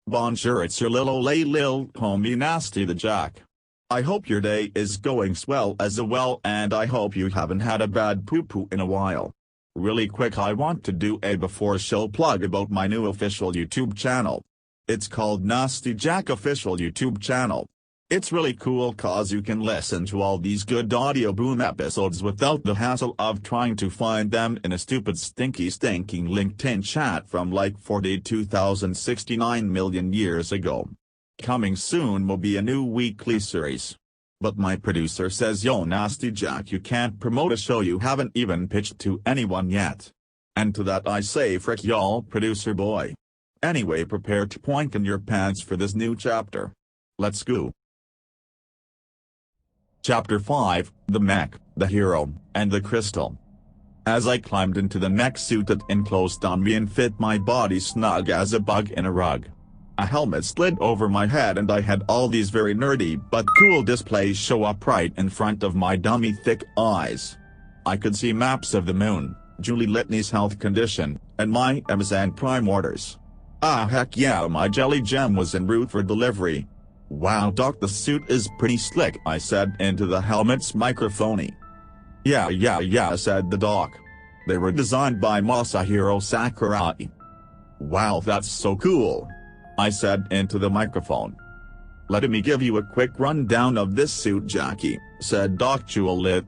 Bonjour, it's your little homie Nasty the Jack. I hope your day is going swell as well, and I hope you haven't had a bad poo-poo in a while. Really quick, I want to do a before show plug about my new official YouTube channel. It's called Nasty Jack Official YouTube Channel. It's really cool cause you can listen to all these good audioboom episodes without the hassle of trying to find them in a stupid stinking LinkedIn chat from like 42,069 million years ago. Coming soon will be a new weekly series. But my producer says, yo Nasty Jack, you can't promote a show you haven't even pitched to anyone yet. And to that I say, frick y'all, producer boy. Anyway, prepare to poink in your pants for this new chapter. Let's go. Chapter 5, The Mech, the Hero, and the Crystal. As I climbed into the mech suit that enclosed on me and fit my body snug as a bug in a rug, a helmet slid over my head and I had all these very nerdy but cool displays show up right in front of my dummy thick eyes. I could see maps of the moon, Julie Litney's health condition, and my Amazon Prime orders. Ah heck yeah, my jelly gem was en route for delivery. Wow doc, the suit is pretty slick, I said into the helmet's microphone. Yeah, said the doc. They were designed by Masahiro Sakurai. Wow, that's so cool, I said into the microphone. Let me give you a quick rundown of this suit, Jackie, said Doc Julie.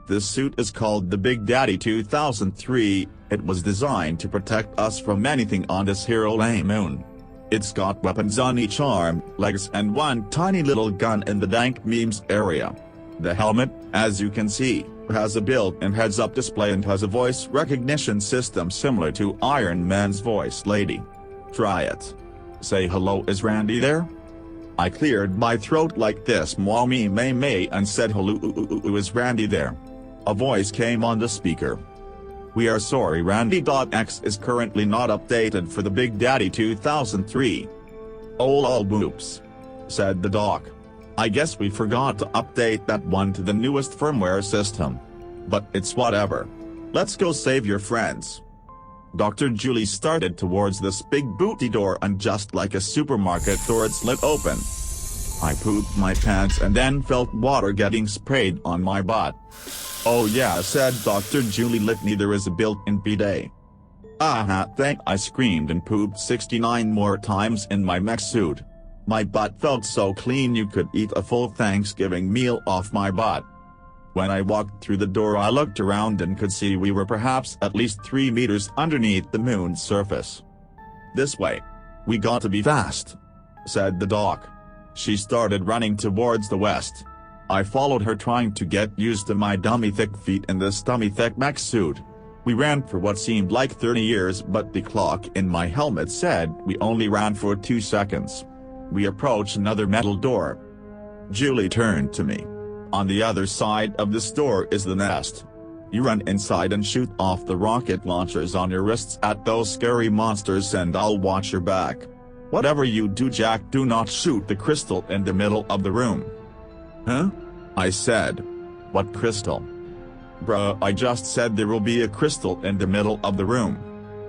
This suit is called the Big Daddy 2003, it was designed to protect us from anything on this hero moon. It's got weapons on each arm, legs and one tiny little gun in the dank memes area. The helmet, as you can see, has a built-in heads-up display and has a voice recognition system similar to Iron Man's voice lady. Try it. Say hello, is Randy there? I cleared my throat like this, Mwami May and said hello, is Randy there? A voice came on the speaker. We are sorry, Randy.x is currently not updated for the Big Daddy 2003. Oh boops, said the doc. I guess we forgot to update that one to the newest firmware system. But it's whatever. Let's go save your friends. Dr. Julie started towards this big booty door and just like a supermarket door it slid open. I pooped my pants and then felt water getting sprayed on my butt. Oh yeah, said Dr. Julie Litney, there is a built-in bidet. Thank I screamed and pooped 69 more times in my mech suit. My butt felt so clean you could eat a full Thanksgiving meal off my butt. When I walked through the door I looked around and could see we were perhaps at least 3 meters underneath the moon's surface. This way. We got to be fast, said the doc. She started running towards the west. I followed her, trying to get used to my dummy thick feet in this dummy thick mech suit. We ran for what seemed like 30 years, but the clock in my helmet said we only ran for 2 seconds. We approached another metal door. Julie turned to me. On the other side of this door is the nest. You run inside and shoot off the rocket launchers on your wrists at those scary monsters and I'll watch your back. Whatever you do, Jack, do not shoot the crystal in the middle of the room. Huh? I said. What crystal? Bruh, I just said there will be a crystal in the middle of the room.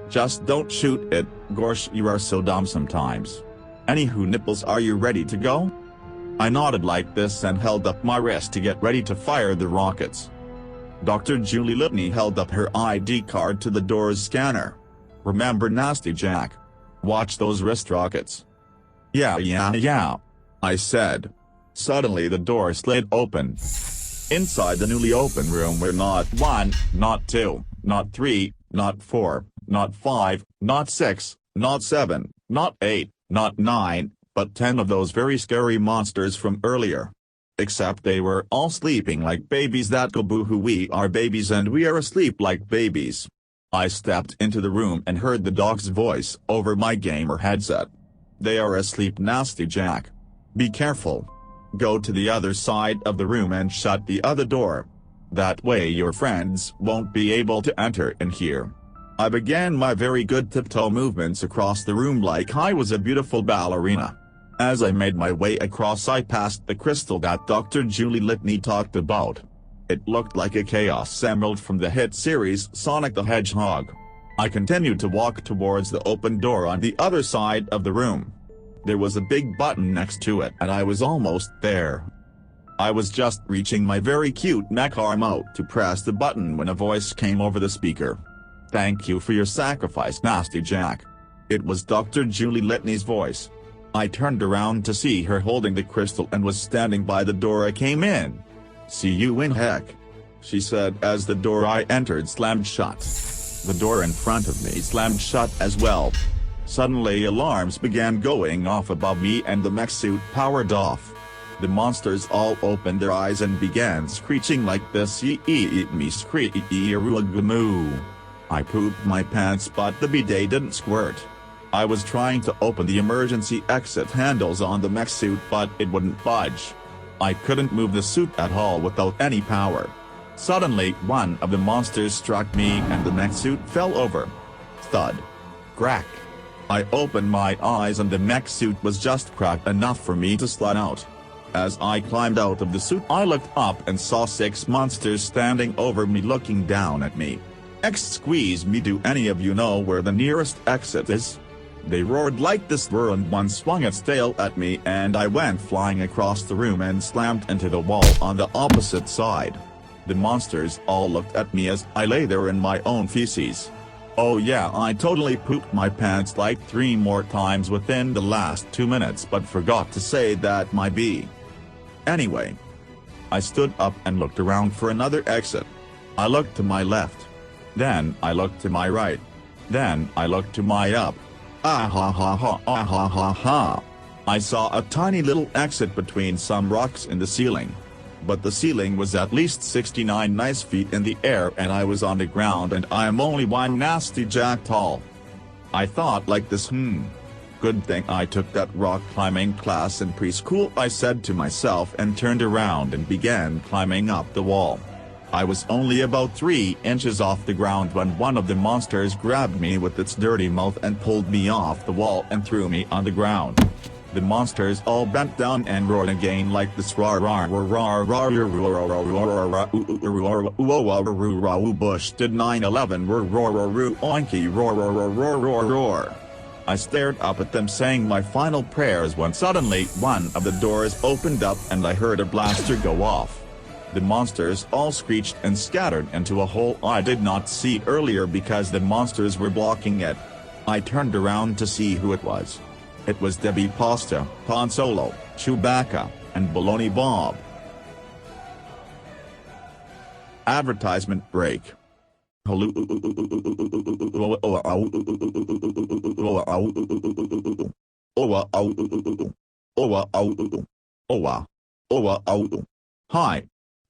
Just don't shoot it, gosh, you are so dumb sometimes. Anywho, nipples, are you ready to go? I nodded like this and held up my wrist to get ready to fire the rockets. Dr. Julie Litney held up her ID card to the door's scanner. Remember, Nasty Jack? Watch those wrist rockets. Yeah, I said. Suddenly the door slid open. Inside the newly opened room were not 1, not 2, not 3, not 4, not 5, not 6, not 7, not 8, not 9, but 10 of those very scary monsters from earlier. Except they were all sleeping like babies that go boo-hoo, we are babies and we are asleep like babies. I stepped into the room and heard the dog's voice over my gamer headset. They are asleep, Nasty Jack. Be careful. Go to the other side of the room and shut the other door. That way your friends won't be able to enter in here. I began my very good tiptoe movements across the room like I was a beautiful ballerina. As I made my way across I passed the crystal that Dr. Julie Litney talked about. It looked like a Chaos Emerald from the hit series Sonic the Hedgehog. I continued to walk towards the open door on the other side of the room. There was a big button next to it and I was almost there. I was just reaching my very cute mech arm out to press the button when a voice came over the speaker. "Thank you for your sacrifice, Nasty Jack." It was Dr. Julie Litney's voice. I turned around to see her holding the crystal and was standing by the door I came in. "See you in heck," she said as the door I entered slammed shut. The door in front of me slammed shut as well. Suddenly alarms began going off above me and the mech suit powered off. The monsters all opened their eyes and began screeching like this. "Eat me screech-a-roo-a-moo." I pooped my pants but the bidet didn't squirt. I was trying to open the emergency exit handles on the mech suit but it wouldn't budge. I couldn't move the suit at all without any power. Suddenly one of the monsters struck me and the mech suit fell over. Thud. Crack. I opened my eyes and the mech suit was just cracked enough for me to slide out. As I climbed out of the suit I looked up and saw 6 monsters standing over me looking down at me. "Excuse me, do any of you know where the nearest exit is?" They roared like this and one swung its tail at me and I went flying across the room and slammed into the wall on the opposite side. The monsters all looked at me as I lay there in my own feces. Oh yeah, I totally pooped my pants like 3 more times within the last 2 minutes but forgot to say that my B. Anyway. I stood up and looked around for another exit. I looked to my left. Then I looked to my right. Then I looked to my up. Ah ha ha ha ah ha ha ha. I saw a tiny little exit between some rocks in the ceiling. But the ceiling was at least 69 nice feet in the air and I was on the ground and I am only one nasty jack tall. I thought like this, good thing I took that rock climbing class in preschool, I said to myself and turned around and began climbing up the wall. I was only about 3 inches off the ground when one of the monsters grabbed me with its dirty mouth and pulled me off the wall and threw me on the ground. The monsters all bent down and roared again like this. Bush did 9/11 oinky roar. I stared up at them saying my final prayers when suddenly one of the doors opened up and I heard a blaster go off. The monsters all screeched and scattered into a hole I did not see earlier because the monsters were blocking it. I turned around to see who it was. It was Debbie Pasta, Han Solo, Chewbacca, and Baloney Bob. Advertisement break. Hi.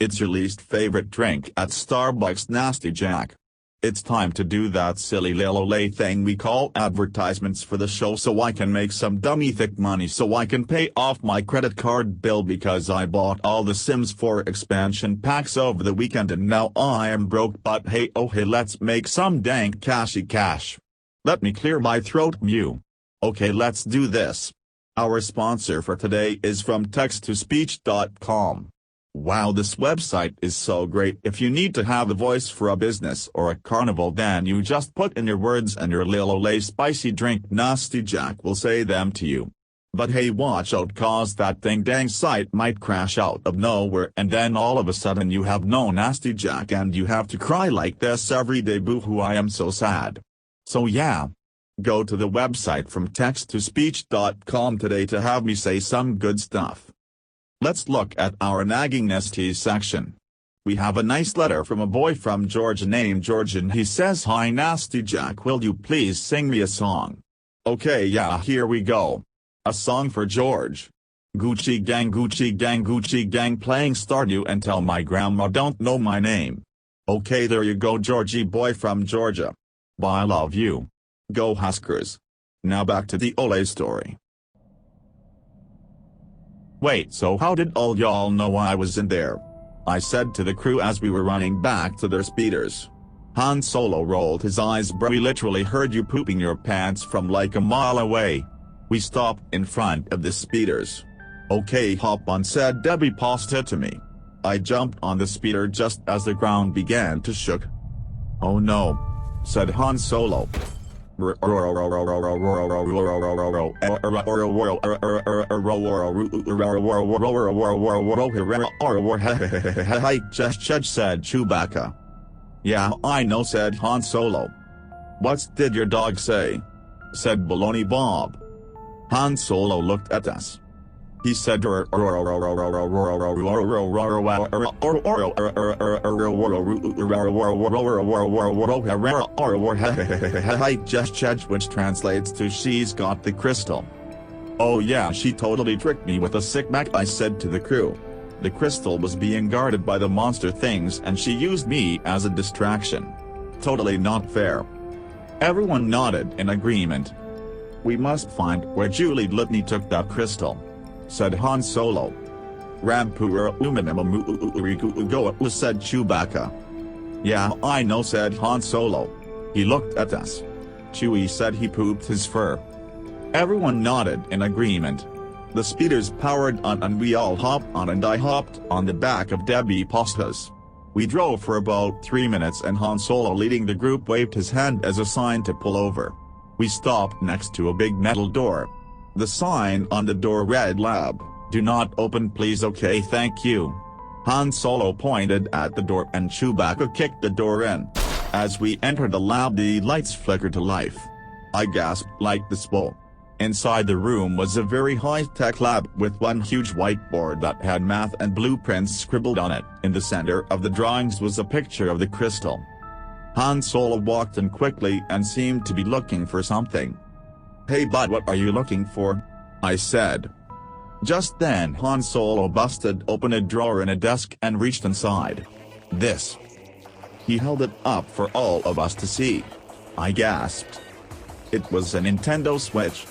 It's your least favorite drink at Starbucks, Nasty Jack. It's time to do that silly lay thing we call advertisements for the show so I can make some dummy thick money so I can pay off my credit card bill because I bought all the Sims 4 expansion packs over the weekend and now I am broke, but hey, oh hey, let's make some dank cashy cash. Let me clear my throat, mew. Okay, let's do this. Our sponsor for today is from text-to-speech.com. Wow, this website is so great. If you need to have a voice for a business or a carnival, then you just put in your words and your little spicy drink Nasty Jack will say them to you. But hey, watch out, cause that dang site might crash out of nowhere and then all of a sudden you have no Nasty Jack and you have to cry like this every day. Boo-hoo, I am so sad. So yeah. Go to the website from text-to-speech.com today to have me say some good stuff. Let's look at our nagging nesties section. We have a nice letter from a boy from Georgia named George and he says, "Hi Nasty Jack, will you please sing me a song?" Okay, yeah, here we go. A song for George. Gucci gang Gucci gang Gucci gang playing Stardew and tell my grandma don't know my name. Okay, there you go, Georgie boy from Georgia. Bye, love you. Go Huskers. Now back to the Ole story. Wait, so how did all y'all know I was in there? I said to the crew as we were running back to their speeders. Han Solo rolled his eyes. Bro, we literally heard you pooping your pants from like a mile away. We stopped in front of the speeders. Okay, hop on, said Debbie Pasta to me. I jumped on the speeder just as the ground began to shook. Oh no, said Han Solo. said Chewbacca. Yeah, I know, said Han Solo. What did your dog say? Said Baloney Bob. Han Solo looked at us. He said which translates to she's got the crystal. Oh yeah, she totally tricked me with a sick Mech, I said to the crew. The crystal was being guarded by the monster things and she used me as a distraction. Totally not fair. Everyone nodded in agreement. We must find where Julie Litany took that crystal, said Han Solo. Said Chewbacca. Yeah, I know, said Han Solo. He looked at us. Chewie said he pooped his fur. Everyone nodded in agreement. The speeders powered on and we all hopped on, and I hopped on the back of Debbie Pasta's. We drove for about 3 minutes and Han Solo leading the group waved his hand as a sign to pull over. We stopped next to a big metal door. The sign on the door read "Lab, do not open please, okay thank you." Han Solo pointed at the door and Chewbacca kicked the door in. As we entered the lab, the lights flickered to life. I gasped like the spool. Inside the room was a very high-tech lab with one huge whiteboard that had math and blueprints scribbled on it. In the center of the drawings was a picture of the crystal. Han Solo walked in quickly and seemed to be looking for something. Hey bud, what are you looking for? I said. Just then Han Solo busted open a drawer in a desk and reached inside. This. He held it up for all of us to see. I gasped. It was a Nintendo Switch.